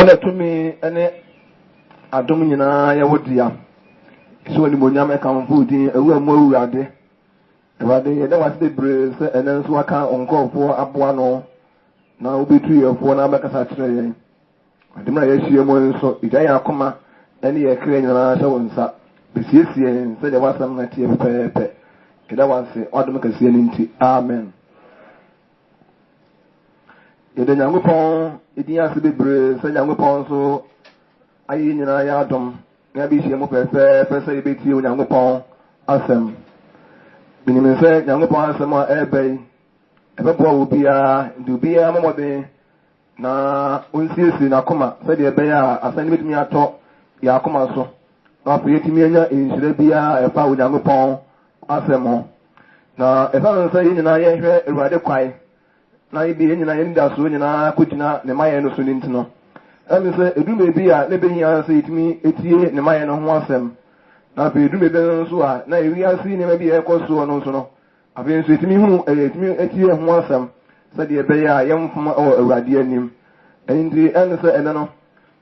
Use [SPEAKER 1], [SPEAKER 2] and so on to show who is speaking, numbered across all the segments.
[SPEAKER 1] Ona to me ene adom nyina ya wodia so ni monyam e kan foodin ewu amu awurade awurade ye da wase bebre se ene nso aka onkofo aboa no na obetu yefo na abekasa kire yen ademra ya hie mo nso ija ya akoma ene ye kire nyina sha wonsa besiesie se de wasam na tie pepe kida wanse odum kasie ni nti amen. Yede Nyankopɔn idi ase bebre se Nyankopɔn so ayi nyina ya adom na bi hie mo pepe se yebeti Nyankopɔn asem binim se Nyankopɔn asem a ebei ebebo obia ndubia momode na onsiesi na koma se de ebe ya asan betimi ato ya koma so na afo yetimi anya enhire bia efa Nyankopɔn asem na efa se nyina ye hwe Awurade kwai na ibi nyina ye nda so nyina kugina ne maye no so nintino ami se edume bi a ne behia se yetimi etie ne maye no ho asem na be edume be no so a na ewi asi ne ma bi e koso no so no abe so yetimi hu yetimi etie ho asem se de be ya yemfoma o Awurade anim enti ene se ene no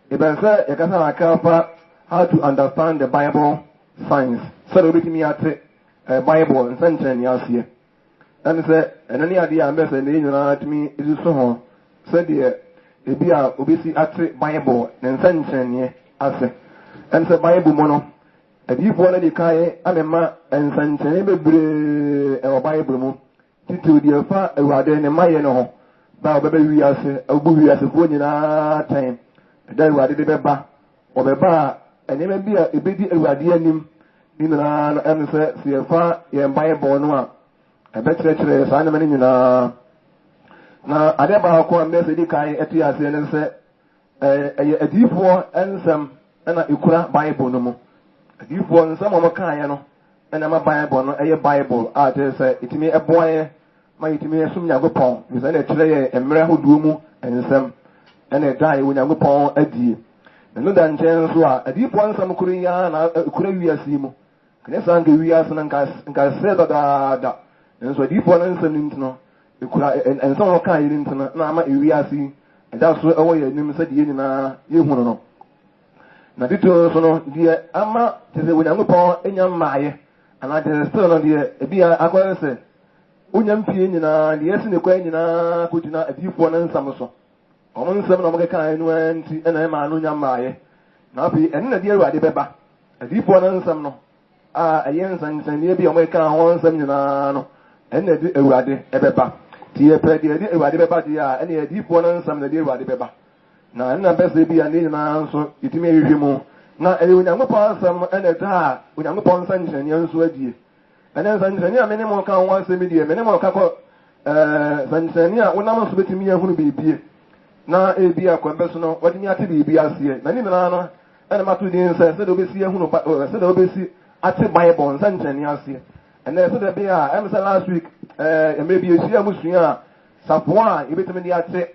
[SPEAKER 1] e ben se e kasa akafa how to understand the Bible science so do betimi ate Bible nsanchen ya asie ene se ene ne ade a mbe se ne nyina atimi isuso ho se de ebi a obesi ate Bible ne nsanchen ase ene se Bible mo no adifo na de kai amema nsanchen bebre e Bible mu titu de fa Awurade ne maye no ho ba obebe wi ase obu wi ase fo nyina tan da Awurade de beba obeba enema bi a ebedi Awurade anim ni na ene se se fa ye Bible no a ebetre sa na mani nyina na ade ba ko ambe se di kai etu ya se ne se adifo ensem na ikura Bible no mu adifo nsem o kan ye no na ma Bible no Bible a te se itimi eboye ma itimi esum Nyankopɔn bisa na etre ye emre hoduo mu ensem na dai wo Nyankopɔn adie no da nchen so a adifo nsem kuru ya na ikura wiase mu kene san ga wiase na nka se da nso adifo na nsem nintino ikura ensem o kan ye nintino na ama wiase da so ewo ye nim se de nyina ye hunu no na dito so no de ama tese wo Nyankopɔn enya maaye ana de still no de ebia akwara se onyam pie nyina de yesi ne kwa nyina kujina adifo na nsam so omo nsam na mo kan enu anti ena ma no nyam maaye na afi ene na de Awurade beba adifo na nsam no a ayen san ne bi omo kan ho nsam nyina no ene de Awurade ebeba tie pe de Awurade beba de a ene adifo na nsam na de Awurade beba na nna bese bi ane na nso itimi ehwe mu na Onyankopɔn asam ene da Onyankopɔn sanchen ye nso adie ene sanchen ya mene mo kan wan se mi die mene mo ka ko sanchen ya wonam so betimi ya hunu bibie na ebi akwambe so no wadimi ate bibie asie na ni na no ene matu din se do besi ya hunu se do besi ate Bible sanchen ya asie ene se de be a em se last week maybe esia musua sapoa ebetimi di ate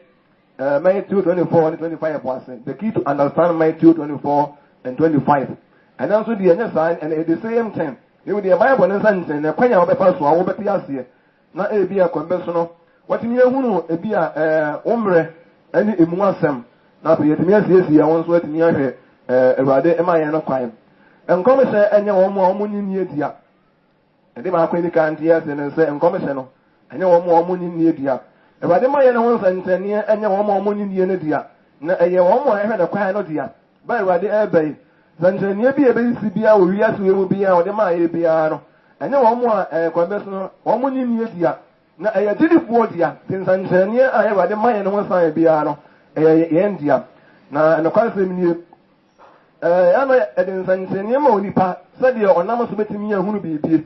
[SPEAKER 1] Matthew 24 and 25%. The key to understand Matthew 24 and 25. And also the other side, and at the same time, you will the Bible and Science and the Panya of the Pastor, I will be here. Not a be a conventional. What in your who a be a ombre and imuasem. Now, the yes, I once went near here, rather am I no crime. And commissioner and your more money near dia. And they are quite can't yes and say, and commissioner, and your more money near dia. Awurade ma ye no nsantanie enya wo ma omo nyie ne dia na eye wo mo ehwe na kwa no dia ba Awurade ebe nsantanie bi ebe si bia wo wiase we mu bia wo de ma ye bia no enya wo mo kwambe so no wo mo nyie dia na eye didifo dia nsantanie a Awurade ma ye no nsan bia no eye ye ndia na kwa se mi ana ede nsantanie ma onipa se de onam so betimi ahunu bibie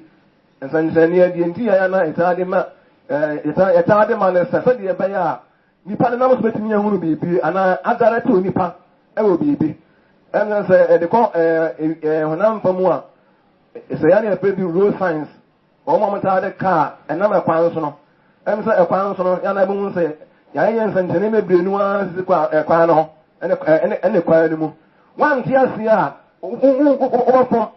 [SPEAKER 1] nsantanie die ntia ya na etade ma eta de man se de be ya nipa na mo betimi ya hunu bibi ana agara to nipa e wo bibi en se de ko honam famu a se ya ne pe bi road science o mo mata de car na me kwan so no em se e kwan so no ya na bu se ya ye nsantene mebre nu a si kwa kwan no ene kwan ni mu wan ti ase a o fo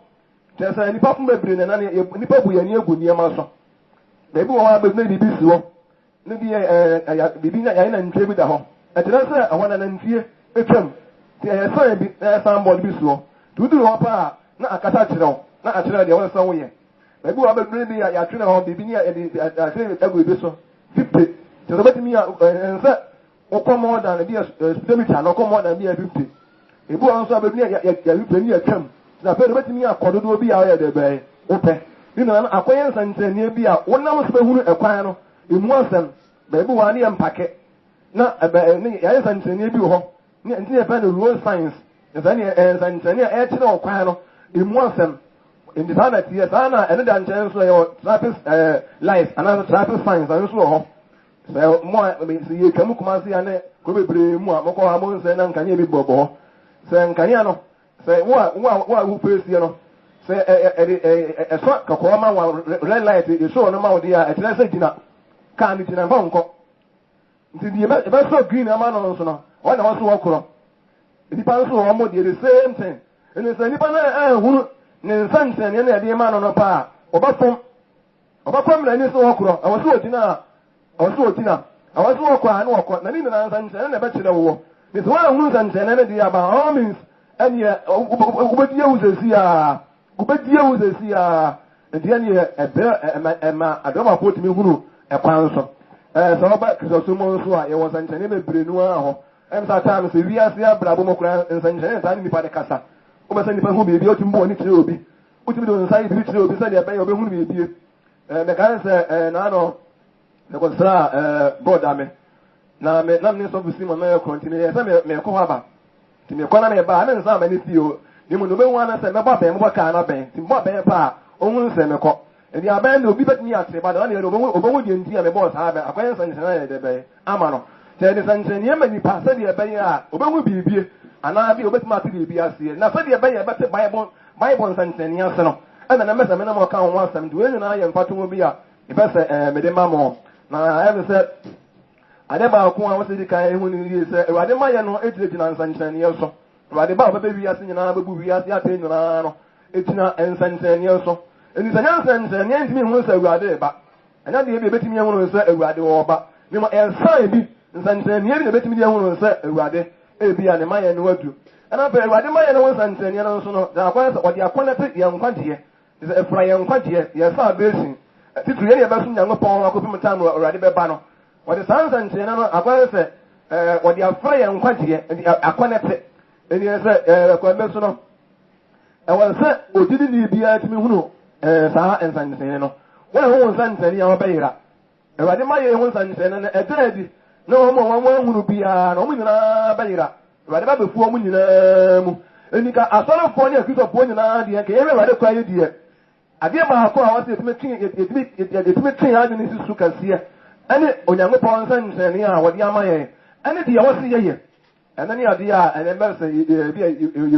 [SPEAKER 1] se nipa fu mebre na nipa bu ya ni egu ni ma so ebi wo ha be na bibi si wo ne bi bibi na ya na ntwe bi da ho etena se ahona na ntwe etwam ti sign bi signboard bi so to do ho pa na akata kyerɛ na akyerɛ deɛ wɔn san wo yɛ ebi wa bebree bi ya twene ho bibi ni ya akyerɛ egu ebi so 50 to the me nsa okomo dan bi speedometer no okomo dan bi 50 ebu on so bebi ya ni atwam na pe do betimi akododo bi ya ya de be opɛ ni na akoyɛ nsantanie bi a wonam so behunu ekwan no emu asɛm bebi wa ne empake na ne ya nsantanie bi ho ne nti e fa no road science nsa ne nsantanie e kyerɛ okwan no emu asɛm in the planet yes ana and then chance so traffic lights and traffic signs and so ho so mo see you kamu kuma see ane ko bebre mu a mo ko ha mo nse na nkanya bi bobo so nkanya no so wa who face you no so so ka ko ma wa red light e so no ma wo dia e tire say gina ka mi gina fa nko nti di e so green ama no so no wa na wo so wo kro di pa so wo mo di the same thing and so ni pa na hunu ne nsanse ne na de ma no pa obafom na ni so wokro awoso otina awoso wokwa na wokọ na ni na nsanse na be kire wo ne so wa hu nsanse ne de aba all means any ubedie uzesi a de ne ebe ma adoma ko timi hunu ekwan so so ba kiso mo so a ye wo nsanse ne bebre nu a ho em sa time so wi ase abrabo mo kura nsanse ne ta ni pa de kasa o be nipa hu bebi o timbo ni kire obi o timi do nsa ibi kire obi se de be obi hu bebi me kan se na no me ko sra boda me na me na me so busi mo na continue se me ko haba ti me ko na me ba na nsa ma ni pio ni mo no be hu na se me ba be mo ka na be ti mo be pa o hu se me ko e di aban na obi betimi atre ba na na obo di nti a me boss ha be akwan nsa nsa na de be ama no se de nsa ni ma ni pa se de be ya obo hu bibie ana bi obetuma ati bi asie na fa de be ya bete bible nsantani ase no ana na mesa me na mo ka ho asem de we na ye mpato mo bi a e be se me de ma mo na e be se ade ba ko a wo se di kan ehu ni rie se e ade ma ye no ejire na nsantani so ade ba be wi ase nyina bebu wi ase ate nyina no etina nsantani so eni sanya nsantani ntimi hu se ewade ba anya de be betimi hu se ewade wo ba ni mo ensan bi nsantani bi betimi de hu se ewade ebia ne maye no wadu ana pe wade maye no nsantani no so no da akwa se wade akonete ye nkwaje se efra ye nkwaje ye sa besin titu ye be so nyankopon akopim tam wade be ba no wade sansantani no akwa se wade afra ye nkwaje akonete eni se kwa be so no e won se odidi ni bia timi hunu sa nsantani no wa hu nsantani ya obayira e wade maye hu nsantani no ededi no mo wa hunu bia no mo nyina bayira wade ba befu mo nyina mu enika asoro fo ne akito fo nyina de ke yewe wade kwa yedie ade ma ko a wase etime tin ade ni sisu kasia ane onyankopon nsane a wade amaye ane de wase yeye ane ni ade a ane merse bia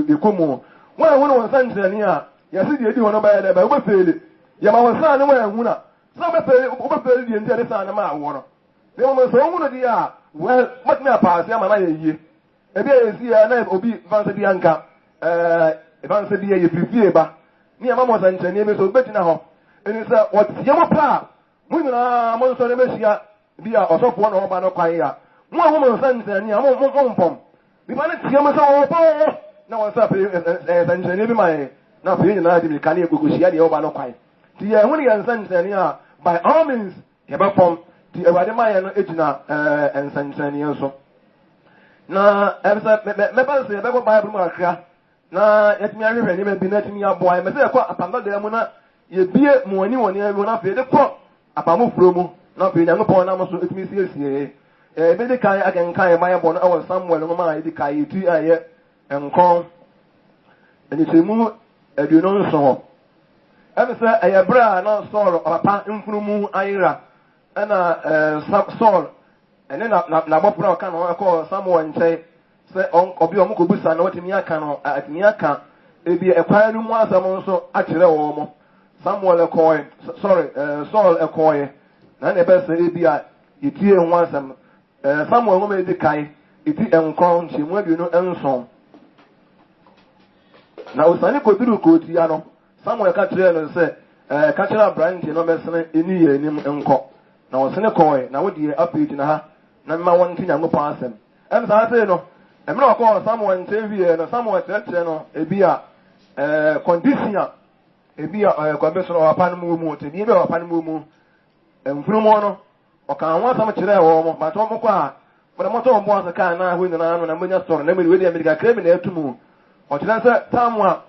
[SPEAKER 1] yekomu wa hunu nsane a yasi de edi wono ba ya ba wo befele ya ma wasa ne wa huna so befele de ndi ade sa na ma wo no ne mo so hunu de a well what me pass ya ma na ye ebi esi ya na obi vanse bi anka vanse bi ye frifie ba ni ama mo sanche ni ebe so betina ho eni sa wotie mo pa mu nyina mo so ne mesia bi a osofo na ho ba no kwan ya mo a mo sanche ni mo mpom bi ba ne tie mo so wo pa na wo sa pe sanche ni bi mai na pe nyina de mi kan egogosia de ho ba no kwan ti ye hu ni ya sanche ni a by all means ye ba pom ti ewade mai no ejina sanche ni so na emsa me ba se be ko Bible mu akra na yetimi ahwehwe ni me bi na timi aboa me se ko apamba de mu na ye bie mu ani woni e na fe de ko apamu furo mu na fe nyango pon na mo so etimi siesie be de kan akenkan e Bible no awon Samuel no ma ye de kai tu aye enkon eni temu aduno nso ho emsa aye bra na Saul papa mfunu mu ayira na Saul ene na bopra ka no ko Samuel nche se obi omo ko busa na watimi aka no atimi aka ebi ekwan no mu asam nso akire wo mo Samuel ekoy Saul ekoy na ne be se ebi a yitie ho asam Samuel mo me de kai iti enkron chemu aduno enson na osani ko duru ko ti ano Samuel ka kire no se ka kire branch no mesene eni ye enim enko na osene koy na wodi apage na ha na ma won tinya ngo pasem em sa se no I'm not calling someone Xavier and someone Channel, a beer, conditioner, a beer, condition or a panamu, to be a panamu, and Frumono, or can want some chile or Matomoqua, but a motor was a car now with an arm and a million store, and then we will make a criminal to move. Or to answer, someone,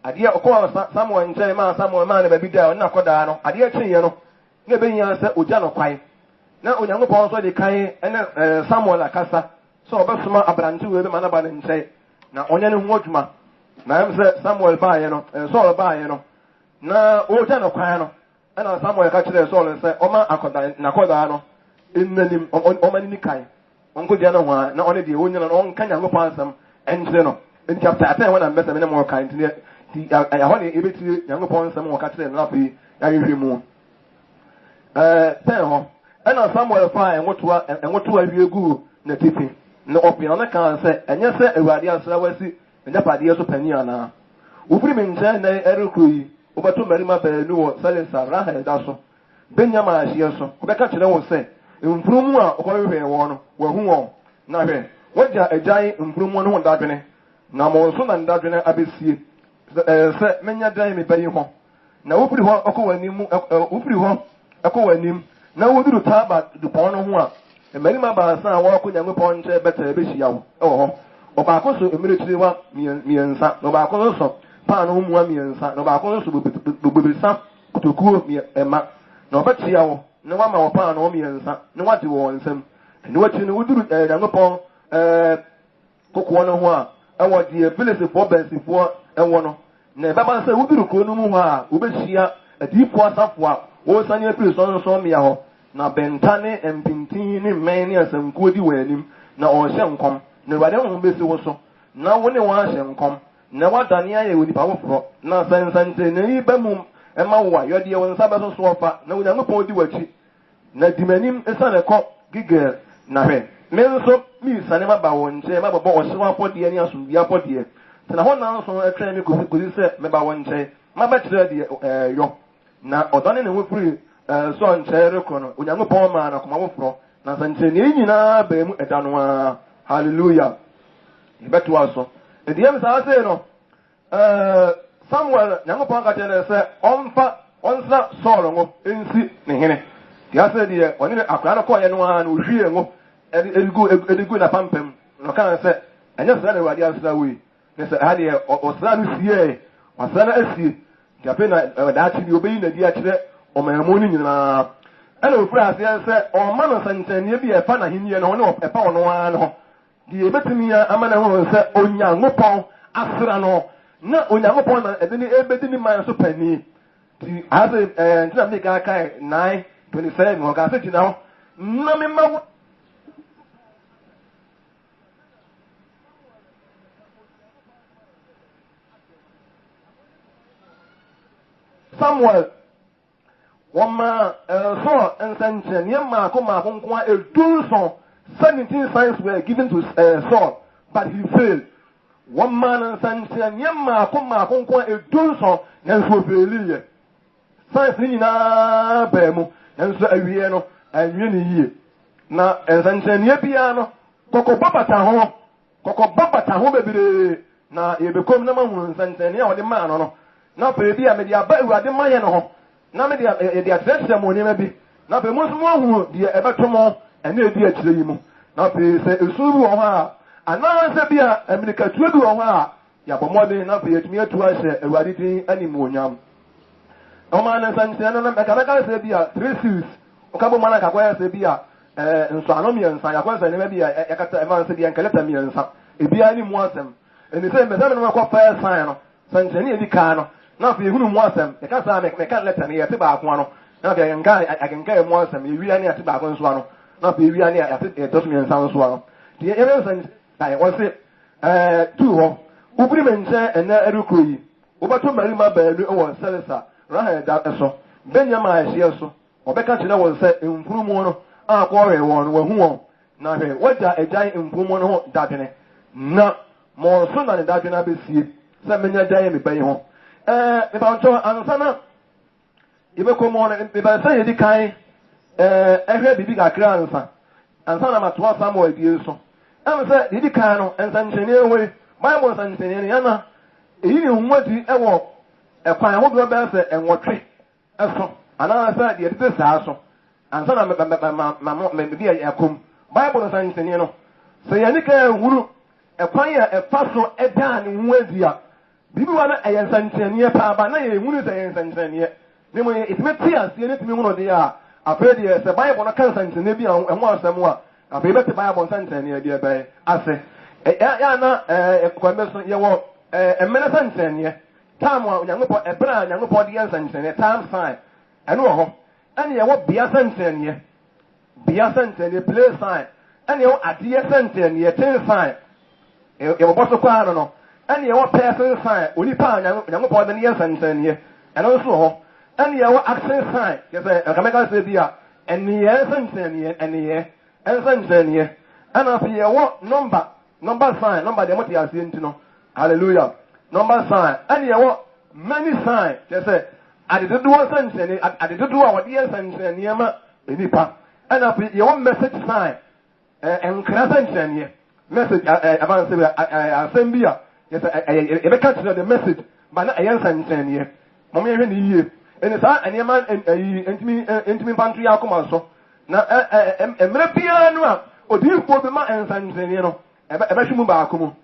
[SPEAKER 1] a dear, of course, someone in China, someone man, a bit down, not Codano, a dear Chiano, never answer Ujano Quai. Now, when you go on the Kai and someone like Casa. So Basuma Abrantu with the Manaban and say, now Onion Wojma, now Samuel Bayano, and Saul Bayano, now Ojano Quano, and Samuel catch their soul and say, Oma Nakodano, in the name of Omanikai, Uncle Janoa, not only the Union and on Kanya go past them, and Zeno. In chapter 10, when I met them in a more kind, I only able to young upon some more catch them, not be every moon. 10 and Samuel Fire and what to have you go, Natifi. No opinion can say, and yes, a radial Sulawesi, and the party also Peniana. Ufrimin Jane, Erukui, over to Merima Benu, Salisa, Raha, Dasso, Benyama, Shioso, Becca will say, in Frumua, or one, were who on. Now, what a giant in Frumo, one Dagene, now more soon than Dagene Abisi, set many a day me pay home. Now, Ufri Hall, Ufri Hall, Echo, now we do Taba, the Pono. And many members are walking young upon better Bishia. Oh, Obacoso immediately want me and Sa, Nobacoso, Panum 1 million, Nobacoso will be some to cool me a map. No, but Chiao, no one more pan or me and Sa, no what you want them. And what you would do, young upon Coquana, and what the ability for Benson for and one. Never say, who do Kunuma, Ubeshia, a deep water for, or Sanya Plus on Somia. Na bentane empintini many as and goody wenim, na or shankom, no radon besi also. Now when you want shankom, now what Dania with the power na sense and bemum, and my your dear one Sabbath swapper, no one no point to watch it. Na dimenim is on a cop, giggle, na he. Men so me sanema bawon, say my boss swap for the anias from the airport here. So I want now so a train could say, maybe one say, my bachelor, yo. Na Odani and free. So on Cherocono, when you're poor man, come over from Nasantina, Bem, Etanwa, hallelujah. You bet to also. And the answer I say, no, somewhere, Yamapanga said, on that sorrow, in see, Nihene. The answer, dear, when you are a coin and one who hear, and good a pumping, no can I say, and just anyway, the answer we. They said, Hadia, or Sanus, yea, or Sana S. Japena, that you obey the dear. O my morning na hello friends say o man santen ye bi e fa na hinye no no e pa ono ano di ebetimi amana ho say onyankopon asra no na onyankopon na edini ebedini man so pani di ase ntina me ga kai 9:27 ho ga se tina na me ma Samuel Wama so and Sanchez, Yama, Koma, Konkwa, a Dulson, 17 signs were given to Saul, but he failed. One man and Sanchez, Yama, Koma, Konkwa, a Dulson, and so failed. Signs in Bemu, and so a Vieno, and Yeni. Now, and Sanchez, Yapiano, Coco Baba Taho, baby. Now, you become number one, Sanchez, or the man, now, baby, I made your bed with the Mayan. Now, the address ceremony maybe. Now, the most more the Evertomo and the dear Chilimu. Now, they say, Suru on her. And now, I say, America, Trudu on her. Yapamode, now, pay me to us a rarity anymore. No man and Sansan, and I can say, 3 suits. Okabo Manaka, say, and Sanomi and Sayakwas, and maybe I got a man say, and Caletami and some. If be any more them. And the same, but I don't know what fire sign. Sansani, the Cano. Now, if you want them, I can't let me at about one. Now, I can get more than you really at about one swallow. Not be really at it, does me and sound swallow. The evidence I was it 2 Ubrimen and Erukui. Over to Marima Berry or Celsa, Raha Dataso, Benjamin Shieso, or Becca was set in Frumono, our warrior one, who now, what a giant in Frumono, Dagene. Not more soon than the Dagena be see, 7 years by home. If I'm sure Ansana, if I come on, if I say the kind, every big account, and Sana Matua Samuel Gilson, I'm said, did you can and Sanchene away? Bible Sanchene, he knew what he ever a fine would go better and what trick. Another said, yes, this house. And son of my maybe a cum. Bible Sanchene. So Yanika Wuru, a fire, a passo, a dan in Wedia. People want a Sanchene, but now you wouldn't say Sanchene. It may tears, you need to be one of the I've heard the Bible on Sanchene and one some more. I've heard the Bible Sanchene, dear bay. I say, a question, you want a minute Sanchene. Time while young a brand, young body and Sanchene, time sign. I know, and you want be a Sanchene. Be a Sanchene, play sign. And you want a dear Sanchene, 10 sign. You want to know. And you want person sign, only pound young body and Sanchene. And also, and you want accent sign. Yes, I can make us say, dear. And the Sanchene, and the Sanchene. And I see what number sign, number the what you are seeing to know. Hallelujah. Number sign. And you want many signs. Just say, I didn't do one Sanchene, I didn't do our dear Sanchene, Yama, Benipa. And I see your message sign. And Sanchene. Message, I send you. Yes, I catch the message, but not a Sanchene. Mommy, and it's and your man and me pantry alcohol. Now, a piano, or do you for the man and Sanchene? A bashmu bakumu.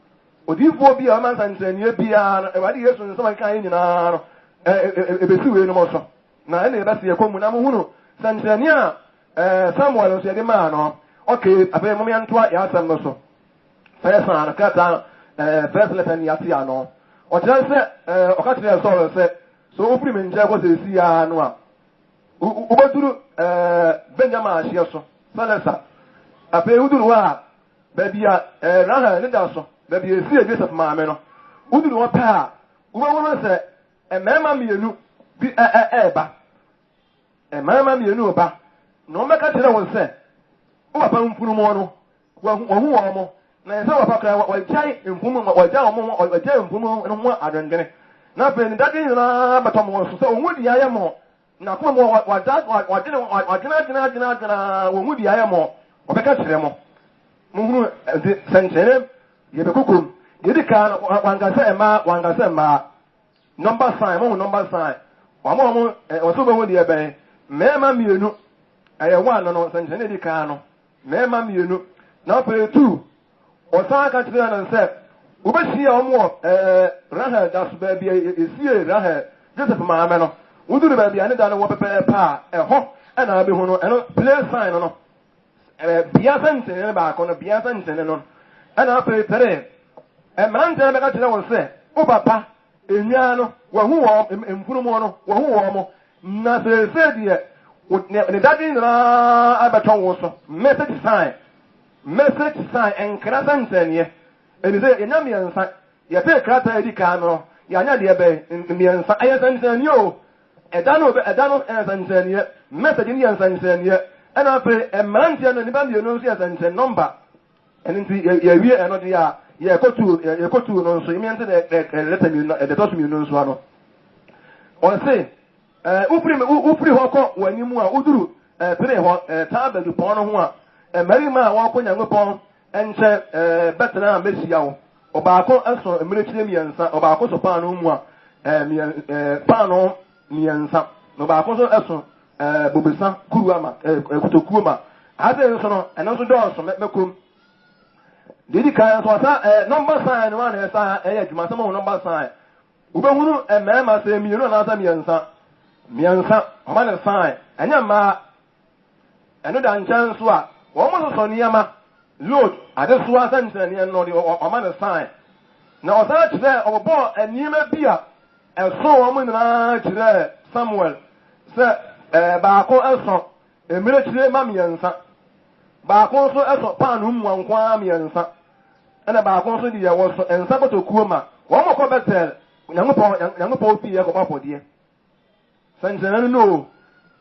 [SPEAKER 1] Or do you for be a man Sanchene, piano, a radius and some kind in a besu no more. Now, any best year come Namuno, Sanchene, someone who said the man, okay, a very moment to Yasamoso. First son, cut down, first letter Yasiano. Or just said, Ocasio Solo said, so Uprimin was a Sianoa. Ubatu Benjamin Shiaso, Salasa. A Peudua, baby, Rana Nidaso, baby, a series of Mameno. Udu no pa. Uwa say, a mama mienu, be a eba. A mama mienu ba. No meka tira won say, uwa pa mfunu mo no, wa hu omo. Na say wa pa kra wa jai mfumu wa jai omo wa jai mfumu no ho adwendene. Na pe ni dade na batom wo so onwu di aye mo. Na ko mo wa gina wo mu di aye mo. Obeka kire mo. Mo hunu sanchere ye be kukum. Ye di kan wangasa ma number sign mo number sign. Wa mo o so be wo di e ben. Mema mienu. Aye one no sanchere di kan no. Mema mienu. Na pe 2. O sa ka kire na se ubeshia omo Rahel das ba bia esie Rahel Joseph ma no uduru ba bia ne da no wo pepe pa ho na abi hu no eno play sign no bia sente ne ba ko no bia sente ne no na pe tere mrante be ka tire won se o papa enwa no wo hu wo mfunu mo no wo hu wo mo na se die ne dadi na abeton wo so message sign en krasante ne eni say enya miensa ye pe krata edi ka no ya nya de be miensa ayesansan yo edano ayesansan ye message ni ayesansan ye ena pe emrantia no ni ba mi no so ayesansan number eni nti ye wie eno de ya ye kotu no so imiente de letter mi no de tosu mi no so ano on say upri ho ko wani mu a uduru pere ho ta ba du pon no ho a marima wa ko nyango pon enche betena mesia wo obaako aso emirechire miensa obaako so paano mu a paano miensa no obaako so aso bobesa kuruama kutokuoma ade so no eno so do so mekom didi kan so asa number sign one esa adwuma sama number sign ubehunu mema se mienu na asa miensa oma ne sign enya ma eno da nchan so a wo mo so niama Lord, I just want to say, you know, the man sign. Now, that today, our boy, and you may be a so woman today, Samuel, said, Bako Elson, a military mammy and son. Bako so Elson, Panum, one quammy and son. And a Bako so dear was and Sabato Kuma. One more better, young Paul P. Yakopo, dear. Sansan, no.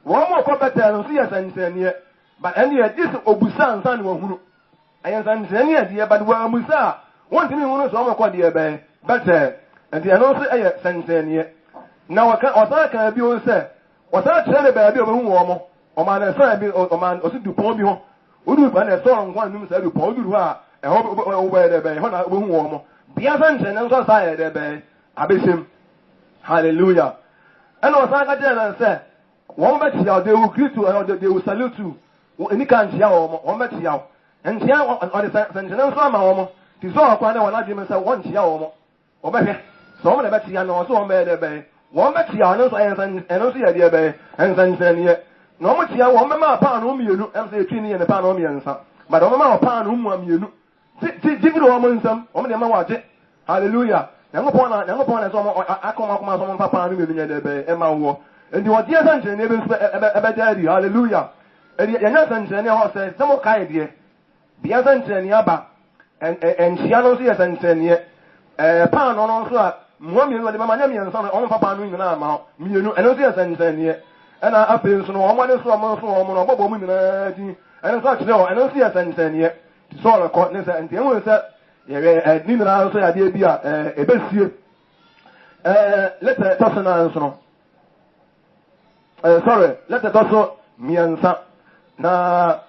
[SPEAKER 1] One more better, and see a Sansan yet. But any this Obusan son will. I am saying, dear, but well, Musa, one thing you want to so dear, better, and the announced I sent yet. Now, I can be on say, what I tell a baby of a woman, or man, a son, or man, or to Pomio, who do find a song one who said to Pomio, e ho be de be ho na wo hu wo mo bia san chen nso sa ye de be abesem hallelujah and o san ka je na say won be tia they will greet you and they will salute you any kan tia wo mo won be tia and tia on the san chen nso ama wo mo ti so akwa na wala di me say won tia wo mo o be hwe so mo na be tia no so won be de be won be tia no so en so ye de be en san chen ye no mo tia won be ma pa no mienu em say twi ni ye ne pa no miensa but won ma pa no mu mienu ti wo mo nsam won de ma wa je hallelujah Nyankopon na so mo akoma so mo papa no mienu nye de be e ma wo ndi wo tie san chen ne be ebe jadi hallelujah ya nya san chen ne ho say some kai de bia san chen ne aba en sia no so ya san chen ne pa no no so a mo mienu de mama nya mienu so no papa no nyina ma mienu eno so ya san chen ne ena ape nso no mo ne so mo no bobo mu nyina ti eno so a kire o eno so ya san chen ne ti so ro ko ne say enti enwo say ye ni na so ya de bia ebesie let personal nso no let us also miansa na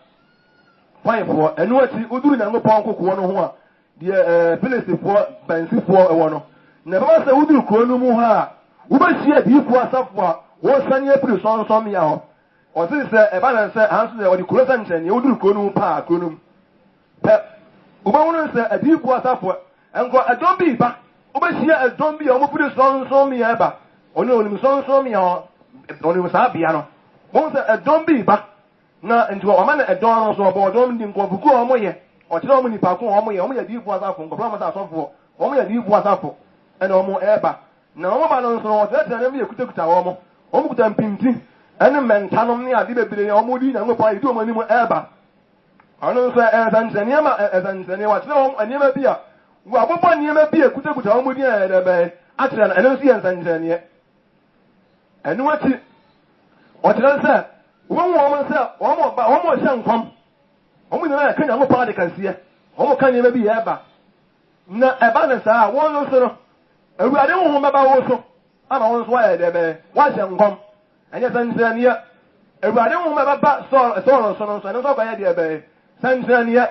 [SPEAKER 1] fine enu ati uduru Nyankopon kokko no ho a de Filistifo bansifo ewo no na ba se uduru kro no mu ha wo ba hia diifo asafo a wo sanye pri sonsom ya ho o se e ba na se hanso de odi kro san chen ye uduru kro no pa kro no pe wo ba wono se adiifo asafo enko adon bi ba wo ba hia adon bi o mo pri sonsom ya ba oni sonsom ya oni musa bia no mo se edon bi ba na nti o ma na edon no so bo edon ndi nko buku o mo ye o kire o mo nipa ko o mo ye diifu asafo nko bra ma sa asofo o mo ye diifu asafo ena o mo eba na o mo ba no so o tete na me ekutakuta o mo kuta mpinti ene mentanom ne ade bebere o mo di na ngopa yi do mo ni mo eba ano so ezanzania ma ezanzania wa kire o anima bia wo abobo anima bia ekutakuta o mo di na ebe a kire na eno si ezanzania enu ati o tire se won mo se o mo hye nkom o mo nyina ka nyango pa de kansie o mo ka nyema bi eba na eba ne sa won no so no awuade wo ho beba wo so ama won so ya de be wa hye nkom anya sanzania awuade wo ho beba so no so ka ya de be sanzania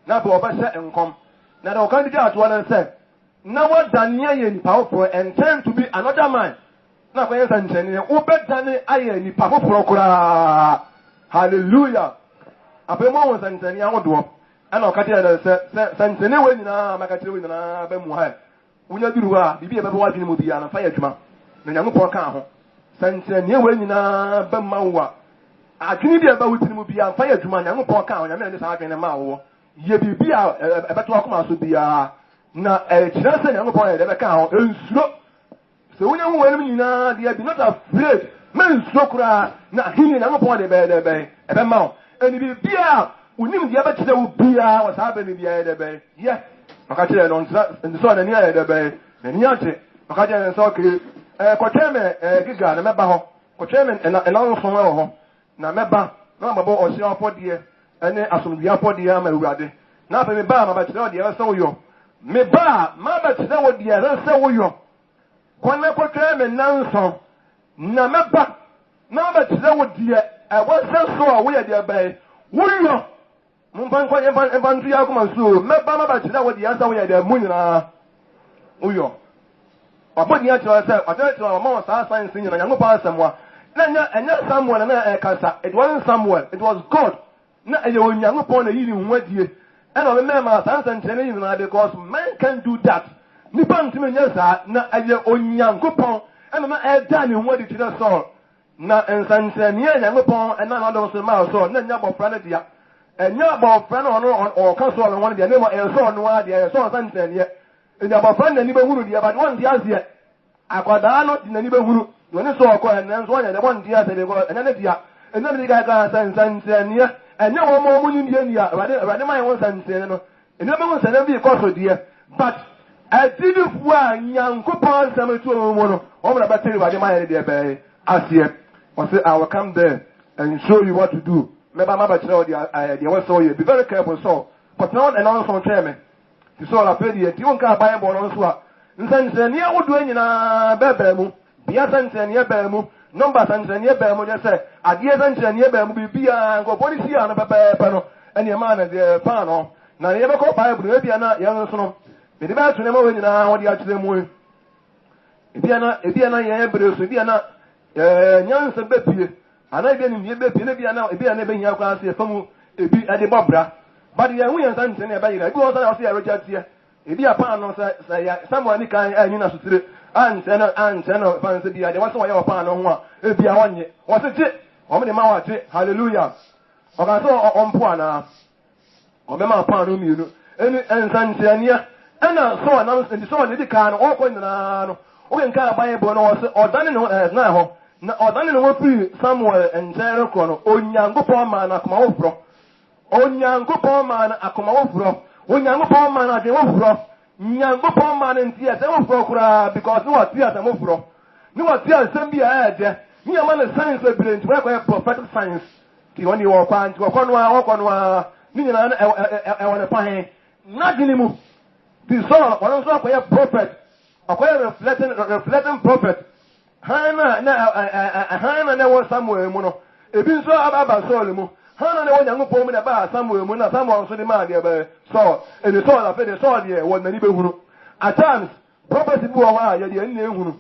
[SPEAKER 1] na bo ba hye nkom na da o kan di ato na se na wa dania ye ni powerful and turn to be another man na kwa yesa ncheni ubedane aye ni papoporo kura hallelujah apemo won sancheni ahodo ana okati ya se sancheni we nyina makati we nyina ba mu ha unya duru ha bibi e ba wa dwene mu bia na fa ya dwuma na Nyankopon ka ho sancheni we nyina ba mawa adwene bi e ba wutini mu bia fa ya dwuma Nyankopon ka ho nyame ne sa adwene ma wo ye bibi a e beto akoma so bia na kira se Nyankopon e de be ka ho ensuro so when you want me they be not afraid men sokura na hini na ngopon de be ebe ma eni bi bia unim de ebe kire wo bia wa sa be ni bia de be ye maka kire no nsa so na ni ya de be na ni ate maka kire nsa okire ko tweme giga na meba ho ko tweme na nso ho ho na meba na mabo o si afode ene asomdua afode ama awurade na ba me ba ma ba kire o de ebe se wo yo me ba ma ba kire wo de ebe se wo yo kwana ko tweme nanso na meba na ba kire wo de wo se so a wo ye de be wo yo mumpan kwa empantu ya kuma so meba ma ba kire wo de asa wo ye de mu nyina wo yo papa ni acho say atete ma sa science nyina nyango pa asamwa na enya Samuel na kasa it wasn't Samuel it was God na eye onyango pon na yiri nwadie and o me ma sansa ntene nyina because man can do that nipa ntime nya sa na eye onyango pon and ma eda ni nwadi tire so na ensansani nyango pon and na do so ma so na nya bofra na dia enya bofra na ono o ka so no one dia ne mo so no wa dia so sansani ndi abafra na ni be huru dia but one dia ze akwada no di na ni be huru woni so okọ en so anya de one dia ze be go enya ne dia enya ne ga ka sansani enya wo mo ni dia ni abade mai won sansani no enya be won sansani bi ko so dia but adidifu a Nyankopon sametu mo no o mo na bateri abade mai dia be asie o say I will come there and show you what to do meba ma ba kire o dia we so you be very careful so but now and on so tell me so la pedi e ti won ka Bible no so a nsansani awodo nyina bebe mu bia nsansani bebe mu number nsansani bebe mu je say adie nsansani bebe mu bibia ngo policy an bebe no ene ma na de fa no na ye be ko Bible e bia na ye nso no me de ba tune ma we nyina ho de a kire mu e bia na ye bre so bia na nyansa be pie ana bia ni be pie na bia na be hia kwa ase famu ebi ade bobra but ye hu ye nsan ntene e ba yira ebi won sa na so ye roja tie ebi apa no sa ya Samuel ni kan anyi na sutire antena fanse bia de waso wa ye apa no ho a ebi a wonye wose ti o me de ma wa ti hallelujah o ka so o mpo ana o me ma pa no mienu eni ensan ntenia ana so na so ne di kan o ko nyina no o ke nka Bible no wose odane no na ho na odane no fi Samuel enjere ko no Onyankopon ma na akoma wofro Onyankopon ma na akoma wofro Onyankopon ma na de wofro Nyankopon ma na ntia se wofro kura because no what tia se wofro no what tia se bia ede ni ama na science we brilliant we ko prophetic science ti woni wo kwa nti wo kono a ni nyina e wona pa he na gini mu ti so wona so ko prophet akoya reflecting prophet hana na wo Samuel mu no ebi nso aba Saul mu hana na wo Nyankopon mu na ba Samuel mu na Samuel nso de ma de be so eni Saul afa de Saul de wo na ni be hunu at times prophet bi wo ha ye de ni ehunu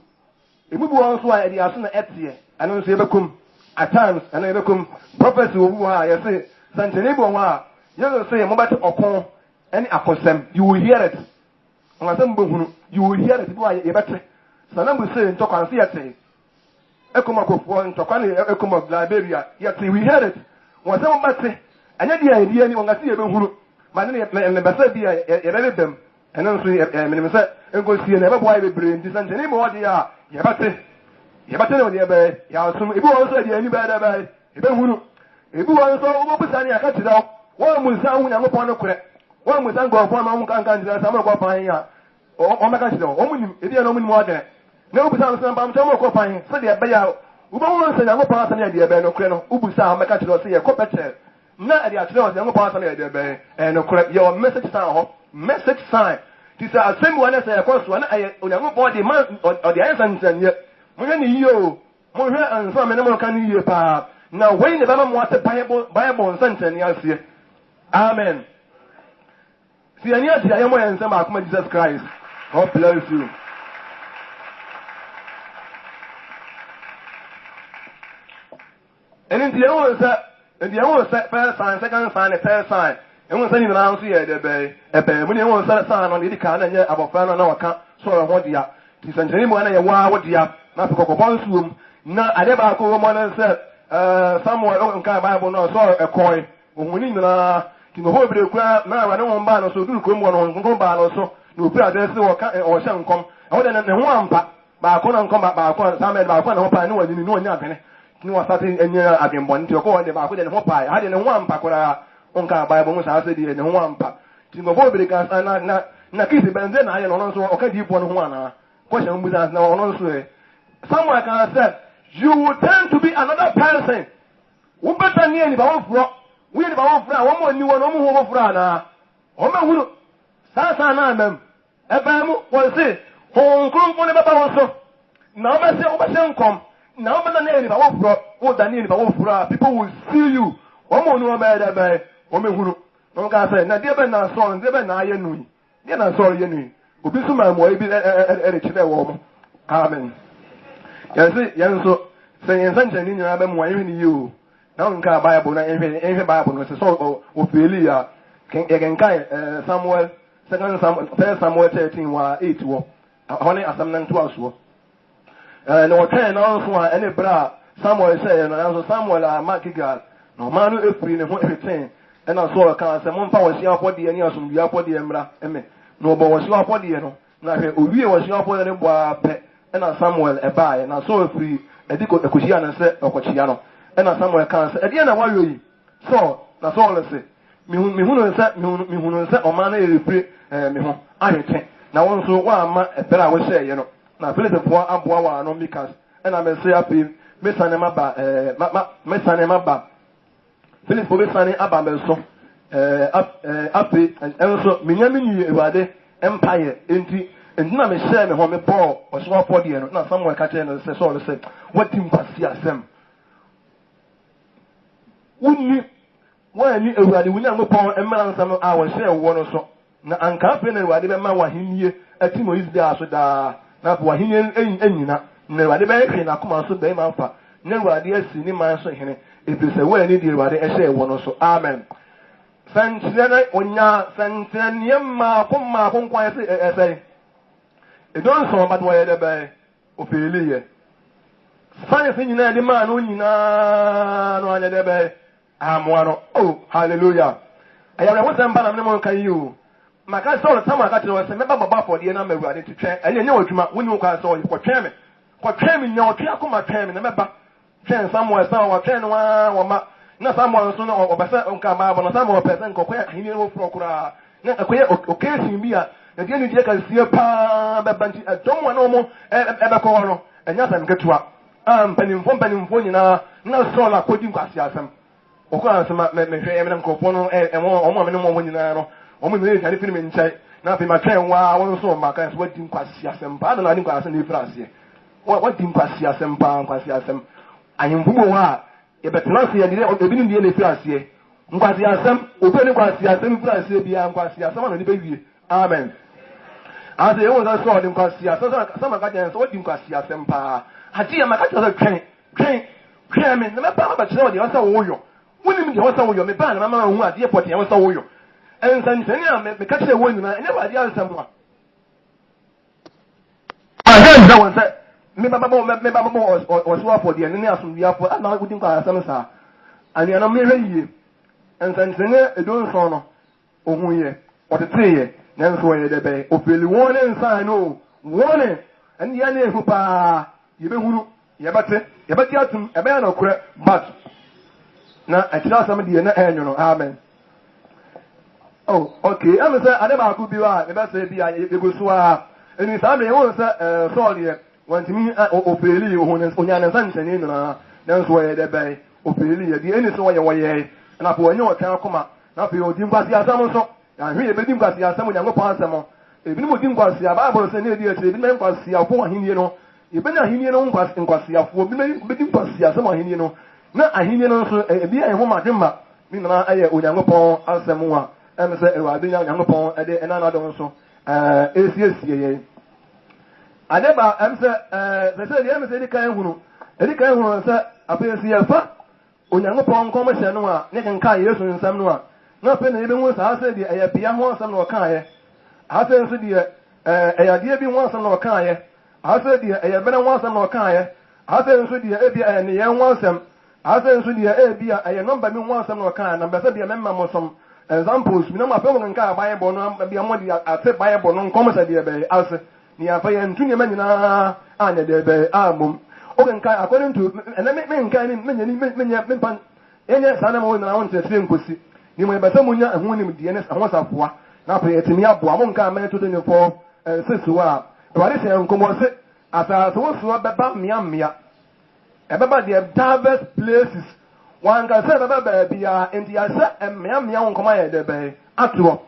[SPEAKER 1] ebi bi wo nso a ye de aso na etie ana nso ye bekum at times ana ye bekum prophet wo ha ye say santene bi wo ha ye go say mo ba te okon any akosem you will hear it ngasem be hunu you will hear it bi wo ye bete sanam bu say ntokwan se yete ekoma kofo ntokwan ekoma Liberia yete we hear it won say mo bete anya dia edi ni ngase ye be hunu ma ne besa bia ye be bem ena nso me say enkosie na e be boy be bre nti sante ni mo odi ya ye bete ne odi ye be ya sum ebi won so edi ani be da be e be hunu ebi won so wo busa ni aka tira wo mu sa hu Nyankopon no kure wo mu sa ngofo ma hu kan tira sa mo ko pan ya o maka tira o mu nim ebi na o mu nim o de na ubusa no samba mtamo ko pan se de be ya ubawon se Nyankopon asem ya de be no kure no ubusa maka tira se ye ko pete na de atire o Nyankopon asem ya de be no kure your message sign ho message sign ti say asem wo na say ko so na Nyankopon de man o de ayansa nsanye mo hwe ni yo mo hwe anso me ne mo kan ni ye pa na we ne ba mo ate Bible nsantani ase amen si ani ati ayemo yense ma akoma Jesus Christ. God bless you. And in the old first sign, second sign, the third sign. And when sending around here, when you want to sign on the car and yet about fan on our account, so I want the tis and anyone and wow, what the not to go on room. Now, I never go on and said, somewhere on Bible, no, so a coin. When we need to the whole bit of crowd, now I don't want to do come on ban also. No prayer, there's no or some come. I want to know one pack. But I couldn't come back by some men by one hope I know you know nothing. You are starting and I've been born to go on the back with hope I didn't one pack or on Bible, I said, and one pack. To go over the gas and not kiss it, but then I don't know, okay, deep one. Question with us now, honestly. Someone can have said, you will tend to be another person. We better near the we need about one more new one, over Frana. Oh, Sasa mem. Ebemu will say, Hong Kong for the Baba. Now, I say, over come. Now, but the name of what the name of people will see you. One more no better by woman who no can say, now, dear Ben, I saw and never I knew. Then I saw you. Ubisuma will be at a chill woman. Amen. Yes, so saying something in your album, why even you. Now, in car Bible, and Bible was a sort of Philia. Can Samuel, First Samuel 13, 8 war. Honey, as I'm not to us. And what can also any bra Samuel say, and also Samuel Makigal, no man who is free and everything. And I saw a car, someone was your body and yours from your body and bra, no, but was your body, you know. Now, we was your body and boy, and I Samuel a buy, and I saw a free, a dico, a Cusian and said, or Cochiano, and I Samuel can say, at the end of what you so that's all I say. Me who said, or man, I think. Now, also, one better I will say, you know. Now, Philip the poor Abwa, no because, and I may say, I feel, Miss Anema, Miss Anema, Philip for Miss Anema, so, up, and also, Minyamini, Wade, Empire, Inti, and now me share me home a ball, or swap for the end, not somewhere catching and say, so to say, what team pass here, Sam? Wouldn't When you already win and upon a man some hours share one or so. Now, uncompany, what the man was in a team is there so that not what he ain't never the bank in a command so they alpha. Never the cinema so him. If you say, well, need you what I say one or so. Amen. Sanctuary on ya, Sanctuary, Puma, quiet essay. It don't so bad way the bay. Ophelia. Funny thing, the man who you know, the bay. I'm one. Oh, hallelujah. I have one time, but I'm not can you. My cat saw the time I got to was a member of for the number ready to train. And you know, when you can saw you for chairman. For chairman, no, Tiakuma chairman, remember. Train somewhere, somewhere, train one, or not someone sooner or better on Kamaba, or some person, he knew Procura. Not a queer occasion be a. The end you can see a pa, a don't want no more, ever corner, and nothing get to up. Penny phone, you know, no solar quoting Quasiasm. Oka sama me hwe em nko pono omo me no mo nyina no omo me kan film nchai na fe ma twen wa won so ma kan so wadi nkwasi asem pa na ni nkwasi na ifrase wadi nkwasi asem pa nkwasi asem ayimbumo wa e betena se ya dire ebi ni die na ifrase nkwasi asem obi ni nkwasi asem ifrase bia nkwasi asem na ni be wie amen ase e won so di nkwasi asem sama ka jen so wadi nkwasi asem pa hati ya maka so twen me na pa ba tena wadi wasa wo yo woni mi wasa wo yo me ba na mama hu ade port ya wasa wo yo en san a me ka tire wo nyina ene ba dia ansam a ahan da won se me ba o so afọ de ne asum bia afọ na wudi nka asam sa ani ana me hweye en san e don so no ohun ye o tete ye na nso ye de be o peli won ne nsan no won en ya na ehu pa ye be huru ye bate atum e be na okure but na akira some de na enyo no amen. Oh, okay. I'm say ade ba ku bi wa e be say bia e go so a eni sa me won say so de want me o peli o honen onya na san tani na nso ye de be o peli ye de eni so ye wo ye na po onye o kan koma na pe o di nkwasi asam so ya hwe e be di nkwasi asam nya ngopo asam ebi ni mo di nkwasi Bible say na di ebi ni nkwasi afo ahinie no ebi na ahinie no nkwasi afo ebi ni di nkwasi asam ahinie no na ahinie no so ebi ayi ho madwema ni na aye onyankopon asam wa em se ewade nyankopon ede enana do so esiesie ye adeba em se se de em se di kan hunu se apesi yafa onyankopon kom hye no a ne kan kai Yesu nsam no a na pe na ebe hu sa se de eye bia ho nsam no kan ye ase nso de eyade bi ho nsam no kan ye ase de eye bena ho nsam no kan ye ase nso de ebi ne ye ho nsam ase nso de ebi eye number mi ho nsam no kan na be se de memma mo som examples mi na ma pe mo nka Bible no bia mo de ate Bible no nkom se de be ase ni afa ye ntu ne ma nyina anya de be amum o nka according to ene me nka ni menya pan enye sana mo na won tete nkosi ni mo be se mo nya ehun ni de ne ahon safoa na pe etimi aboa mo nka ma to 24 sesu a wari se nkomo se asa so so be ba mia ebeba de diverse places wan ka se beba bia enti ya se mmea wonkoma ye de be atro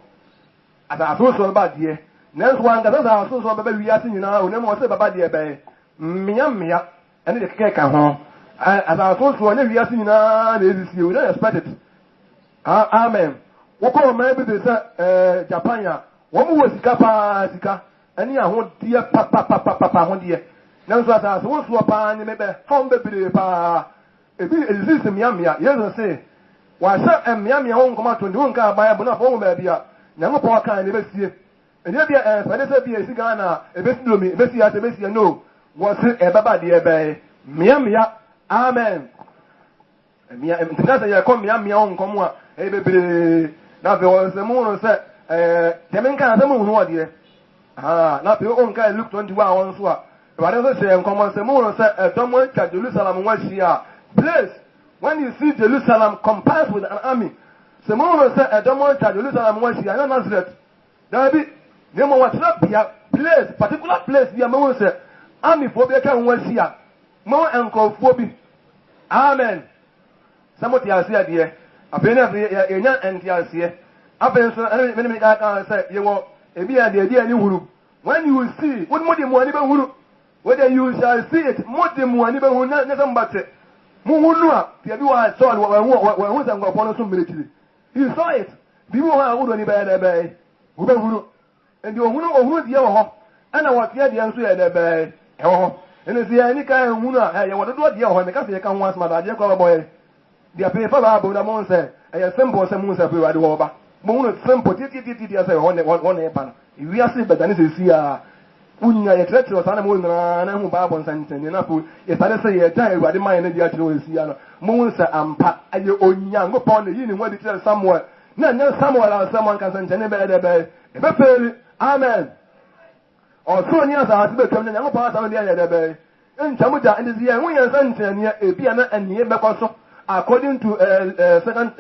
[SPEAKER 1] asa so ba de next wan ka se so beba wiase nyina onem o se beba de be mmea ene de keka ho asa so ne wiase nyina na ezisi we don't expect it amen woko ma be de se Japan ya wo mu wo sika ene ya ho de papa ho de nanso asa so pa ni mebe hom bebere pa ebi exist miamia yeso say wa sa miamia won koma to ndi won ka Bible na fo ba bia nyankopon kan ne besie ene bia fa de se bia esi Ghana ebesi domi ebesi ya ebesi no wo se ebaba de ebe miamia amen mia ntinga ya ko miamia won komo a ebebere na fe wo se mu no se temenka na se mu hu wo de na fe on ka Luke 21 won so a whatever say in common say more say someone to Jerusalem was here place when you see Jerusalem compared with an army say more say someone to Jerusalem was here no Nazareth there be no more what place particular place there more say army for be can was here more enkofobi amen somebody else here there abena enya entiase here aben so me ka say you wo ebi ya de ani huru when you see what more dem ani be huru whether you shall see it more than one even na somebody mu hunu a pia bi wa so wa hu sa ngwa pono so military He saw it. People who are good on the bed, who and you who the other, and I was here the answer at the bed. And it's the any kind of Muna, I want to do it here when the country can once, my dear boy. The paper about the monster, and a simple Samus of the Radova. Moon simple, as I want one apple. If we are simple, then it's here. Unya ya treacherous animal na hu Bible sentence na fu e sare say ya tai wa de man na dia kire esi ya no mo nsa ampa aye onya ngo pon de yini wadi tell Samuel na Samuel and someone can sentence be be feel amen o so nya sa ati be twam na ngo pa sa de ya de be nchamu ja ndi ya hu ya sentence ne e bia na aniye be kwaso according to second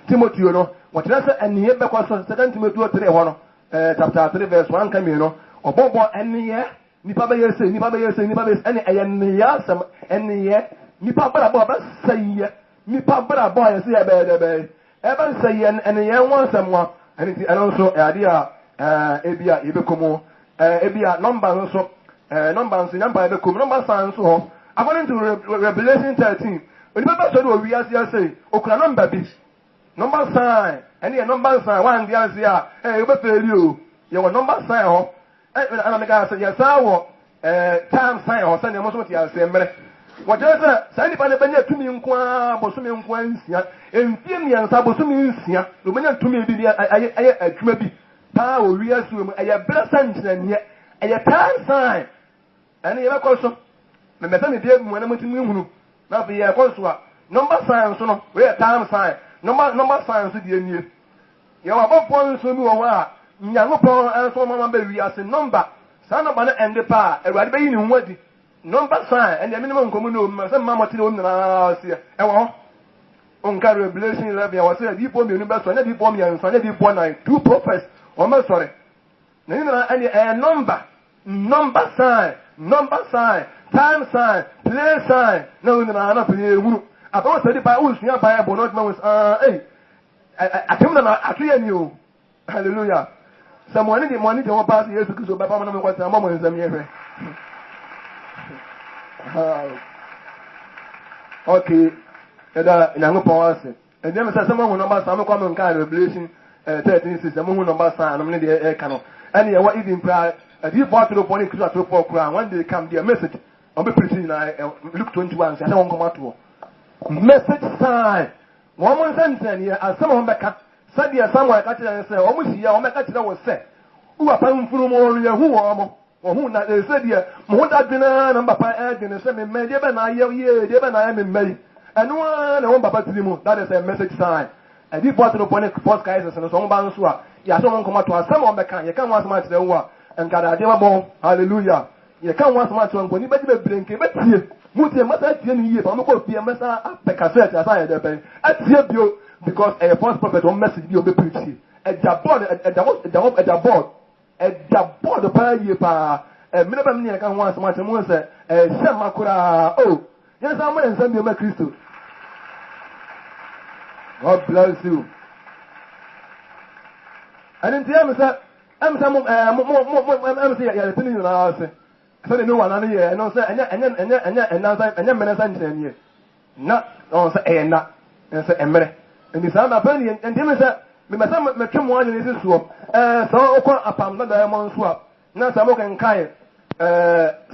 [SPEAKER 1] Timothy no what na say aniye be kwaso second Timothy 3 ho no chapter 3 verse 1 come here no Obobo eniye nipa be yese nipa be ene eyeniya sam eniye nipa bra bo ba saye nipa bra bo yese ya be be ebe saye eniye won samwa eni ti eno so ade a ebia yebekomo ebia number so number so number yebekomo number san so ho according to Revelation 13 onipa ba so do wi ase say okura number bi number sign eni number sign one dia ase a ebe feli o ye wo number sign ho and the guy said, yes, I will time sign or send a most of the assembly. What does that? Sandy Panabania to me in Qua, Bosumi Quincy, and Fimian Sabosumi, Lumina to me, I maybe power reassume a blessing and yet a time sign. And the other question, the method did when I'm with you, not the air number sign, so where time sign, number signs with you. You are about points to move away. Nyankopon anso mama be wi ase number sana ba na ende pa ewade be yini nwadi number sign and the minimum komu no se mama ti no na ase e wo on ka Revelation 11 was say di po mi unu be so na di po mi anso na di po na two prophets o ma sorry na ni na and number sign time sign place sign na unu na pe ewuru about say di pa usua Bible not man was atem na atuye ni o hallelujah. Someone the money to pass years because of Papa and what Mama is a okay. And I'm going and then someone who number some common kind of Revelation 13 system who number sign, I'm the air canal. And you what even prayer a deep bottle of 1 to 4 crown. One day come their message. I'll be preaching. I Luke 21. I don't come out to message sign. 1 month sentence here as someone back up. Sadia somewhere catch and say, almost here, or make catch that was said. Who are paying for more who are or who not they said here, more that dinner number 5 and send me, Deban I am in May. And one Papa Timo, that is a message sign. And deep water upon it, first guys and some bansua. Yeah, someone come out to us, someone back, you can't want much the war and got a devil. Hallelujah. You can't want much one when you better blink, but here, Mutia must have 10 years, I'm going to be a mess up the cassette as I had a pen. At you. Because a false prophet will message you be preaching. At the board of prayer, a minimum I can once much more say, Samakura. Oh, yes, I'm going to send you my Christo. God bless you. I didn't tell me, sir. I'm some I'm saying, yeah, you know, so they know one year, and also, and then, not on say, and not, and say, and and the same opinion, and then me myself, my chum one is swap. So, upon the diamond swap. Now, some can kai,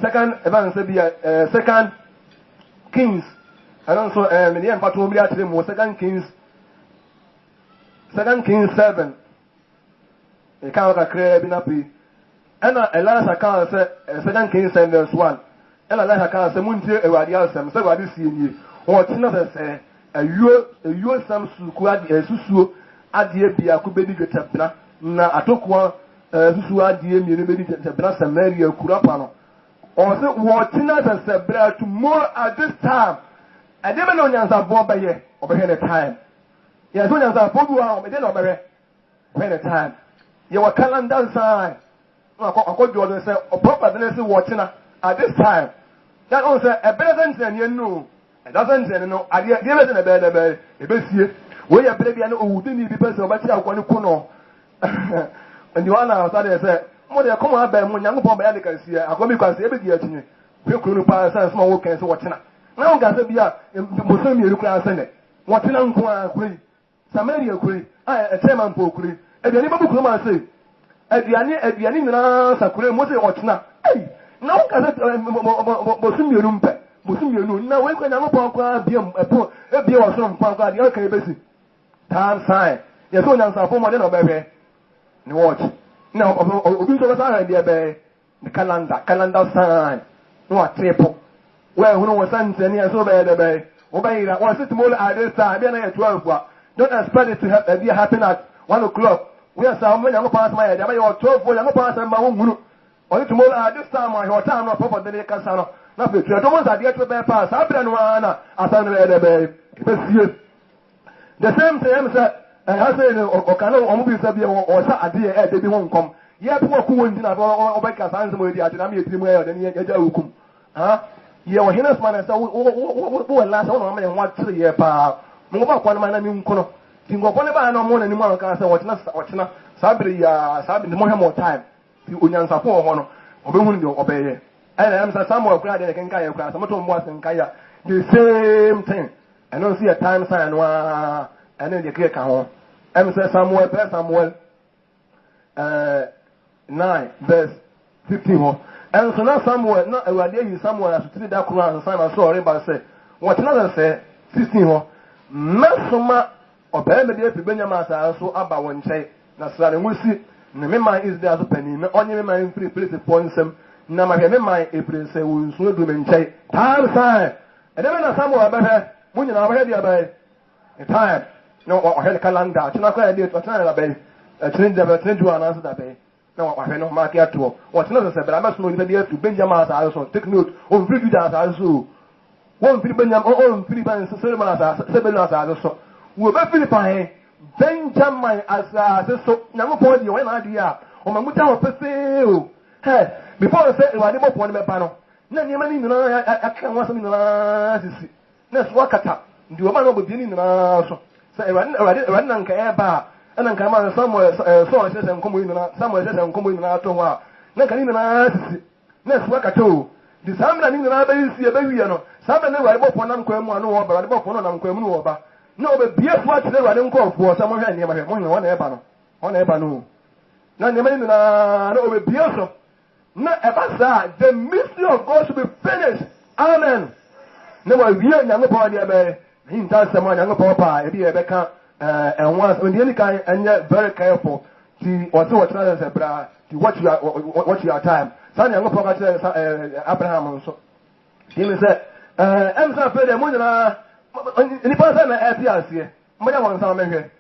[SPEAKER 1] second event, second Kings. And also, the end part will be actually more second Kings 7. The count of crab in a pea. And a last account said, second Kings 7 verse 1. And a last account said, Muntia, a radial, so what is you? Or another say, a you some suku susu adie bia ko bedi twetapna na atokwa susu adie mi ne bedi twetapna Samaria kurapa no or say what tina se tomorrow at this time I never know nyansa bo baye obehwe the time yeah so nyansa bo du a obede no obehwe the time ye wa calendar sign akọ Jordan say proper then say what tina at this time that on say a better than you know. It doesn't say no. I give it in a bed. A bit we are baby and oh, didn't be person, but you are going to kuno. And you are now started to say, Mother, come on, Ben, when young Bob Adica is here, I'm going to say every year to you. We couldn't pass and small work and so what's not. Now, Gaza be a Muslim, you can send it. What's in Uncle Samaria, a chairman pokuri aduane babu kuro ma say aduane nyina sakure mo say otena na wo ka say bosumienu mpe bosumienu na we kwa Nyankopon kwa biem ebie wo so mpa kwa de ka ebesi time sign yes o nyansa fo mo de no bebe ni watch na obi so sa ha de be the calendar sign no a triple well who no san tani so be de be obayira one sit mo at this time be na 12 kwa don't expect it to happen at 1 o'clock we are some when Nyankopon pass my de be 12 for Nyankopon pass ma wonu only tomorrow at this time my time no pop de ka sa no na pe tu don't want to be pass abra no ana asan de be the same time say I say o kana o mu bi sa bi o sa ade e de bi won kom ye po ku won dina o be ka san mo di ade na me etiri e de ne ja hukum ha ye o hinas man say wo la sa o ma ye wa tire ye pa mo ba kwa na na mi nkono ti ngo ko ne ba na mo na ni mo ka say wochina sabri ya sabri mo he more time ti onyansa fo ho no o be hu ni o be ye e na am sa Samuel kura de ken ka ye kura sa mo to mo asen ka ya the same thing I don't see a time sign wa and then the clear can Samuel 9 verse 15 and so now Samuel not a day Samuel as to that Quran and Simon sorry but say what another say 16 Masoma or Bembe de Benjamin so about one say na sare musi na me man is there so penny me onye me man free place point sem na ma me man e place we so do me nchai time sign and then na Samuel be he munyi na be dia be time no wa hel calendar tuna kwa dey tuna la be train do announce that be no wa hel no mark ya to what no say bra ma so no be to Benjamin so take note on free do that so one free Benjamin on free ban so so we be Philippi Benjamin as so Nyankopon dey when na dey a o ma muta o pese o hey before say we dey mo pon me ba no na ni ma ni na aka wa so ni na sisi na so akata ndi o ma no bo bi ni na so say ran nan ka e ba anan ka ma Samuel so se nkomo yi na Samuel se nkomo yi na to wa na ka ni na sisi na so akata o di samra ni na ba yi si e ba wi no samra na wa bo pon nam kwa mu anu wo ba bo pon nam kwa mu no wo ba na o be bie fu atire wa ne nkofo so mo hwe ne ma hwe mo ne wona e ba no na ne ma ni na o be bie so na e ba sa the mystery of God should be finished amen ne wa wie Nyankopon dia be hin ta sama Nyankopon pa e bi e be ka and once when the any kind and very careful to what try say bra to watch your time san Nyankopon ka tell Abraham so he say em sa fe de mo na ni pa sa na e ase mo ya won sa me hwe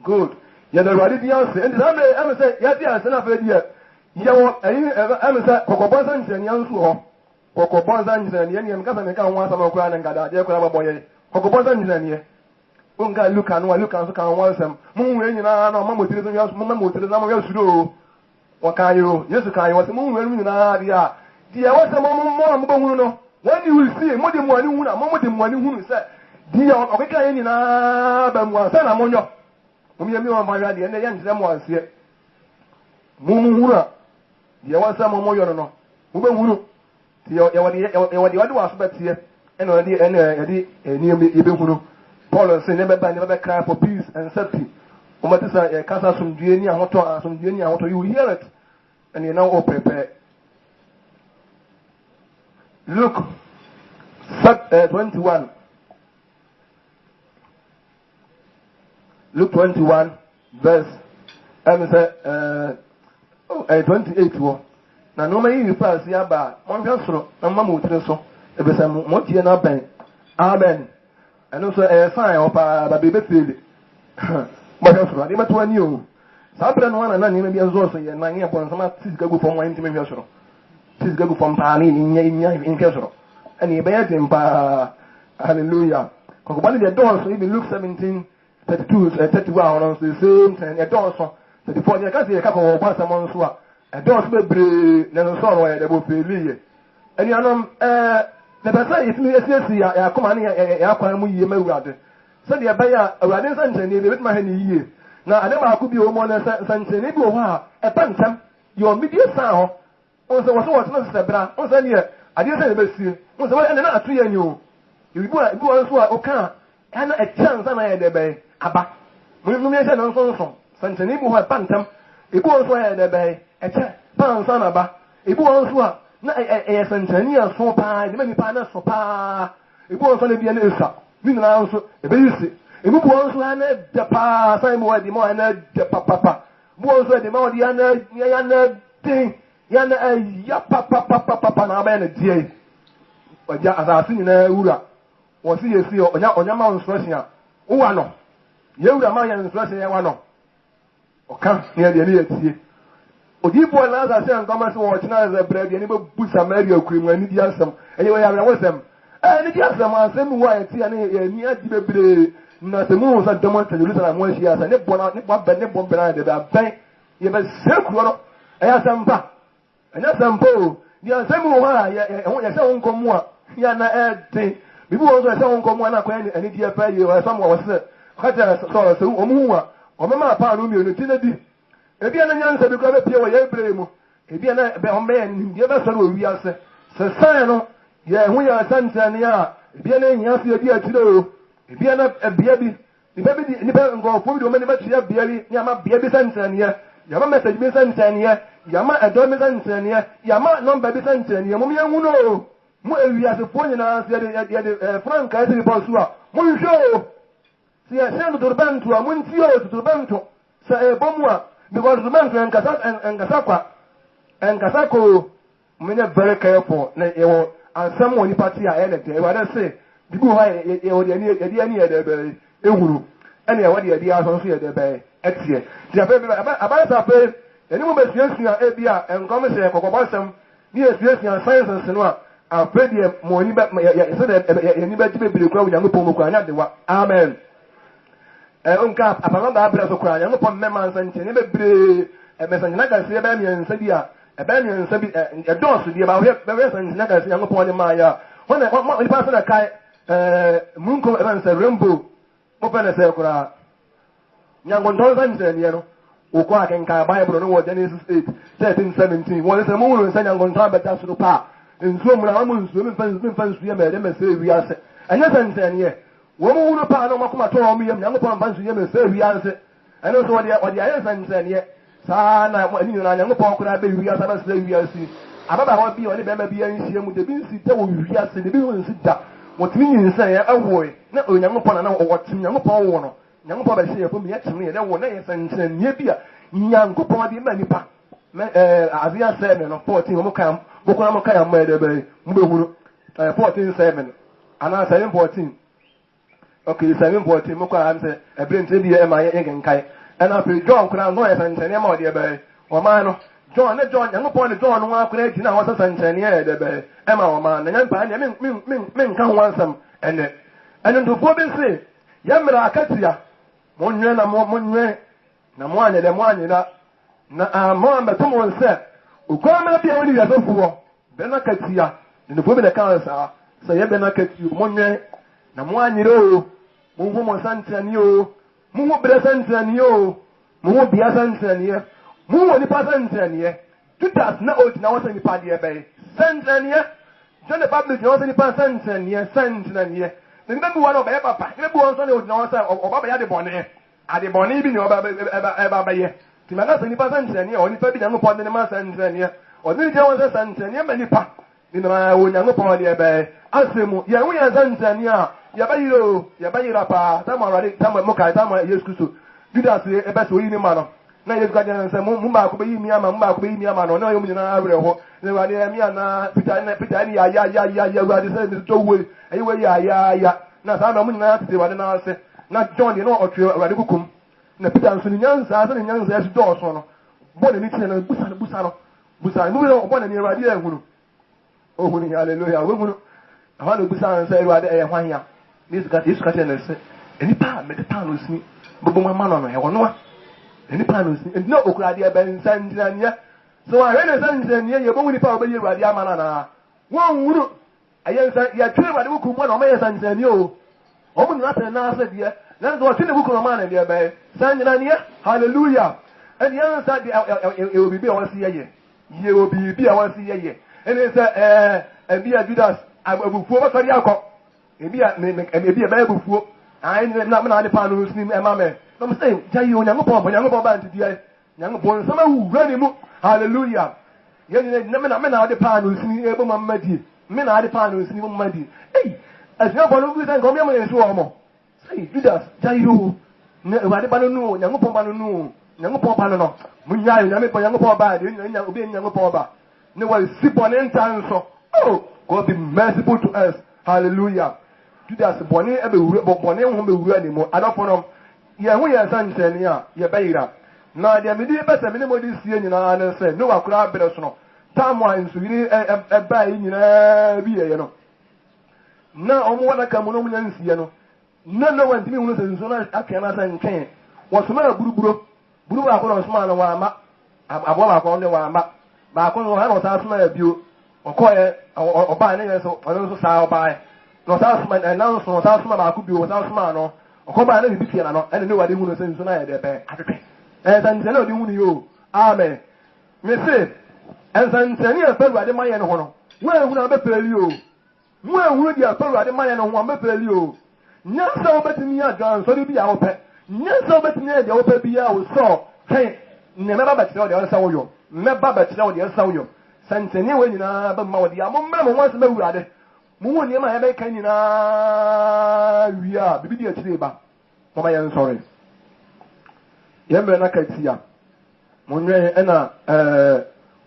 [SPEAKER 1] good ya the ready the answer and em say ya ti ase na fe dia ya wo em say kokobon san nchen ya nsu ho kokobon san nchen ya ni em ka sa me ka won sa ma kura na ngada je kura ba boye kokobon san nchen ye unga Luka no Luka so kan won sam mu we nyina na ma motire so ya mo ma motire na mo ya suro wa kan yo Yesu kan yo so mu we nyina dia dia wa sam mo ba hunu no when you will see mo de mo ani hunu mo de mo ani hunu say dia o ke kan nyina ba mu asa na mo nyo mo mi wa ma ya dia ne ya nzire mo anse mu hunu dia wa sam mo yo no mo ba hunu dia ya wadi wa so betie eno di eni e be hunu Paul say never cry for peace and safety. Umatisa kasa sumdueni ahoto you hear it and you now all prepare. Luke 21. Luke 21 verse 28 wo. Na no mai yi pass ya ba mon hwe soro na mama otire so e be say mo tie na ben. Amen. And also a sign of a baby field. But also, they met one you. Sabra no one and none be also and 9 upon some go from one intimate vessel. Tis go from Tani in Kesoro. And he bears him by hallelujah. One of the doors, even Luke 17, 32, 31 on the same thing. A door, 34 years, I see a couple of once a month. A door will be never saw where they will be. And you know, the person is me ya come ani ya kwa mu yie mawurade so de ba ya awurade sanche ne bit ma ha ni yie na ade ma ku bi o mo na sanche ne bi o ha e pantem your media san ho on so what na sebra on so ne ade se ne be sie on so na atu ya nyu you bi o so o kan ana a chance na ya de be aba Mun me se no so santani bu ho pantam ibu so ya de be e che pan sana ba ibu so a na e santani a so pa ni me pa na so pa ibu so na bia na esa ni na so e be yisi ibu so na de pa sai mo di mo na de papa bu so de mo di na ya na tin ya na ya papa na ba na die oja asasi ni na wura wo si yesi onya ma instruction a wo wa no ye wura ma ya instruction ya wa no oka ni ade ni etie odibo na asasi an kama so wo china za bread ni be busa mari akurim ani di asem enye we ya wo sem ni di asem asem wo etie na ni adi bebre na se mu sa demo ta Jerusalem mo shi asa ne bona ne bo be na de ba ben ye be sekuro no ya sampa enya sampo di asem wo ha ya se won komu a ya na ede bibu wo so se won komu na kwa ani di apa ye wa sam wo se kata so omu a omema pa no mi onu ti na di ebi na nyansa bi ko be pie wo ye bre mu ebi na be ombe ni ye be so wo wi ase se san no ye hu ya santane a ebi na nya so ebi atire o ebi na bia bi ni be ngo fo bi o me ni be tia bia bi ni ama bia bi santane ya ma message bi santane ya ma edo mi santane ya ma number bi santane ya mo mi hu no mo ewi ase fo nyina se de frank ase bi bosu a mo hwo si ya send to bantu a mo ntio to bantu sa e bomwa because the man enkasa ko menya very careful na ewo ansam woni party a ele de wa say bibu ha e de ani e de be ehuru ene e wa de aso so e de be etie ti afa aba sa fe eni mo be siesia e bia enkom se kokobasem ni siesia sciences no a afa de mo ni ba so de ni ba ti be bire kwa unyango pon kwa anya de wa amen onka apama ba abra so kwa nyango pon mema nsanche ne bebre mesanche na gase ba mi nsa bi a eba mi nsa bi dos bi ba we sanche na gase nyango pon ne ma ya wona ni pa so na kai munko eba nsa rainbow mo pa na se kura nyango ndo sanche ne no ukọ akenka Bible no Genesis 8:13-17 wọ́n se mo wo nsa nyango ndo abeta so pa nsuo mu na mo nsuo mi fa nsuo ya me de me se wi ase anya sanche ne wo mu no pa no makoma to wo yam nyango pa mbansu yam se wi ase eno so wode aye sanse ne sa na ani na nyango pa okura be wi ase ba se wi ase ababa ho bi oni be ma bi yan hie mu de bi nsi te wo wi ase de bi wo nsi da wo timi nyinsa ye awo na onyango pa na wo tim nyango pa wo no nyango pa ba se ye fo mi ye tim ne de wo na ye sanse ne bi a nyango pa de ma nipa me azia 7 no 14 wo mo kan bokona mo kan ma de be mu be hunu 14:7 ana 7:14 okay 7:14 mo kwa amse ebrent e bi e ma ye genkai ana pe John kuna no ye sanchane ma ode be o ma no John yango pon ne John no akura tina ho sanchane e de be e ma o ma na nyan pa ne min kan wansam ene ndo fo be se ya mra akatia mo nwe na mo nwe na mo anye de mo anye na mo amba to mo nse o kwa ma bia woni ya so fuwo be na katia ndo fo be de kan sa ye be na katia mo nwe na mo anye ro mo mo santani o mo bre santani o mo bia santani mo ni pa santani tutas na o na wasa ni pa de be santani John the Bible no wasa ni pa santani santani ni be buwa no be papa ni be buwa so ni o na wasa o baba ya de bone ade bone bi ni o ba ye ti ma na so ni pa santani o ni pa bi na no pa de ma santani o ni je wasa santani ma ni pa ni na o nya no pa de be asemu ya wu ya santani a ya ba yiro pa ta mo rade ta mo kai ta mo Yesu Kristo Judas e be so yi ni ma no na Yesu ka je nse mu ba ko be yi mi ama no na yo mu na abre ho ne wa de mi ana Peter ni ya wa de se mi to we ayi we ya na sa na mu na tete wa de na ase na John de no otwe wa de kukum na Peter nso ni nyansa ya so do so no bo ne ni tine na busa no mu bo ne ni wa de ehunu ohunu hallelujah we mu ha no busa nsa wa de hwan ya Yesu ka tell us any pa me the pan osni bobo ma no he wono any pan osni no okura de ben sanjania so I read sanjania ye bo ni pa obe ye ruade amana na won wuru ayensa ya tire ruade buku mo na o me sanjania o mo na na ase de na so tire buku ma na de be sanjania hallelujah and yensa de e obi bi o si ye obi bi a won si ye ene se bia Judas abufuo ba sori akọ ebi a ba ebufuo ai na de pa no snim ema me I'm saying, tell you, young upon band today, young upon some who ready mo, hallelujah. Yen never men the pan who's in able madi, men are the pan who's in madi. Hey, as your one who can come here and show more. Say, Judas, tell you, what about no, young upon Banu, young upon Panano, Munya, young upon bad, and young upon bad. No one sip on end time so. Oh, God be merciful to us. Hallelujah. Judas, Bonnie, every Bonnie won't be anymore. I don't know. Yeah, we are saying, yeah, yeah, Bayra. Now, the immediate better minimum this year, you know, and say, no, I could have better so. Time wines, we need a buy in beer, you know. Now, I'm one I come on, you know. No one to me was as soon as I can say, what's the matter, Buru, I put on smile and wama. I want to go on the wama. But I couldn't have a smile of you, or quiet, or buy an answer, or also sell by. No Southman and now so Southman I could be without smile, or come by any big piano, and know what they want to say tonight, and then tell you, amen. Me say, and then tell you a fellow at the Mayan honor. Where would I be pay you? Where would you a fellow at the Mayan on one pay you? Not so better me a gun, so you be our pet. Not so better me the open be our saw. Hey, never but tell the other saw you. Never but tell the other saw you. Sent anyway, you know, but my dear, mamma wants me with it. Moon, you might have can you know, we are, baby, a chiba. For my own sorry. Yammer, I can see ya. Munre, and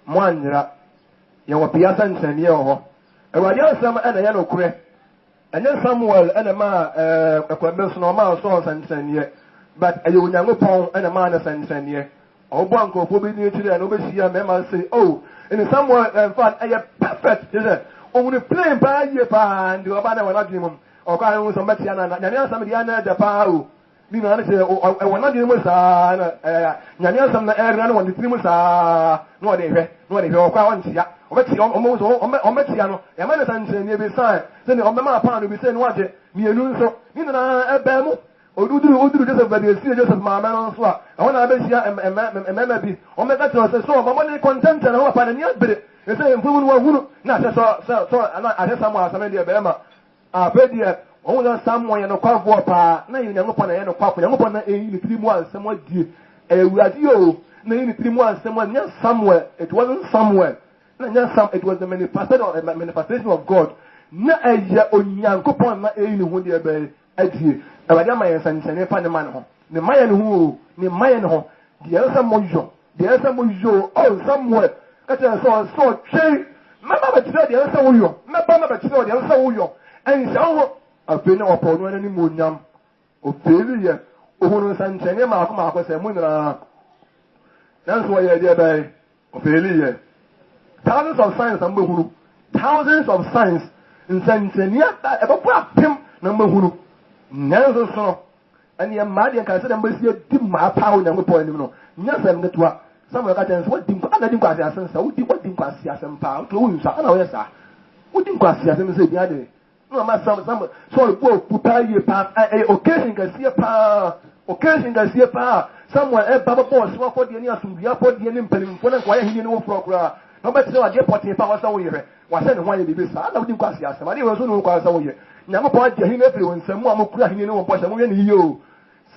[SPEAKER 1] Moandra, you will be a sense and you. And I just some and a yellow cray. And then somewhere, and a ma, a conventional mouse sauce and send ye. But a young upon and a man and send ye. Oh, Banco, who be near to the Nobesia, Mamma say, oh, in somewhere and fun, I have perfect, is it? Only plain by your pan, the Obana will not give him, or kind of some Metiana, and somebody under the power. You know, I say, I will not give him a Nanya some area, one, the Primus are no, they go quite ya. Almost on Metiano, a man and near beside, then on the map will be saying, watch it, me and you so, you know, a bamo. Or do just a very serious of my man on swap. I want to be here and maybe, or make that so, but when they content and hope and yet, but they say, who not so, I have someone, some idea, Bema. Ah, Pedia, only someone in a crop water, no, you know, upon a end of crop, young upon a 3 months, somewhat dear. A radio, maybe 3 months, someone, yes, somewhere, it wasn't somewhere. It was the manifestation of God. Not a year on young coupon, not a who dear bay. Abadama and Sanefa the man, the Mayan who, the Mayan home, the other Mojo, oh, somewhere. That's a so, Cherry, Mamma, the other Woyo, Mamma, the other Woyo, and so a pin upon one any moon, of failure, Uno Sanchania Marcos and Muna. That's why I did by of failure. Thousands of signs, number who, thousands of signs in Sanchania, about him, number who. Never so, and your mother can say, I'm going to do my power and point. Nothing that what some of the what didn't pass as so what didn't pass as and power to whom I know, sir. What didn't pass as and say the other. No, my son, so both prepare your path. Occasion can see a power, occasion can see a power. Somewhere a bubble boss, what for the near to the upper the implement, when I hear no program. No, but so I get what power so here. Was said one of the business. I don't think I see us. I didn't know quite so here. Now, point him everyone, someone who crying in one person, you.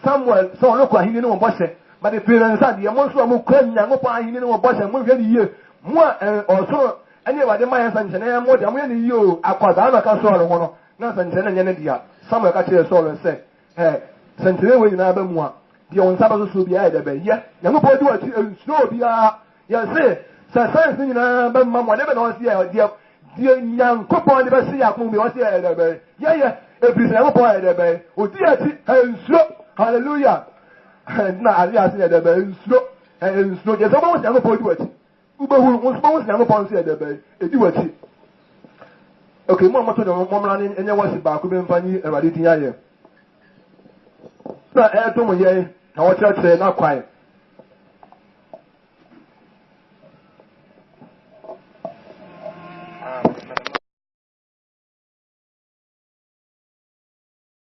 [SPEAKER 1] Somewhere, so look at him in one person. But the parents are the most of who crying young upon him in one person, moving you. More also, anyway, the Mayans and I am more than when you are quite a castle. Nothing, Senania. Some of catch your soul and say, hey, Sentinel will never more. The own Sabbath will be either bay. Yes, young boy do it, slow be yes, say, science, whatever knows here, dear young couple on the best sea, I can be on the bay. Yeah, every single boy the bay. Oh, dear, and slow, hallelujah. And now, I see the bay, slow, and slow. There's almost young boy do it. Uber was most young upon the bay, it do it. Okay, Mamma to the mom running and there was a back of funny and ready to hear. No, I told me, I was just not quiet.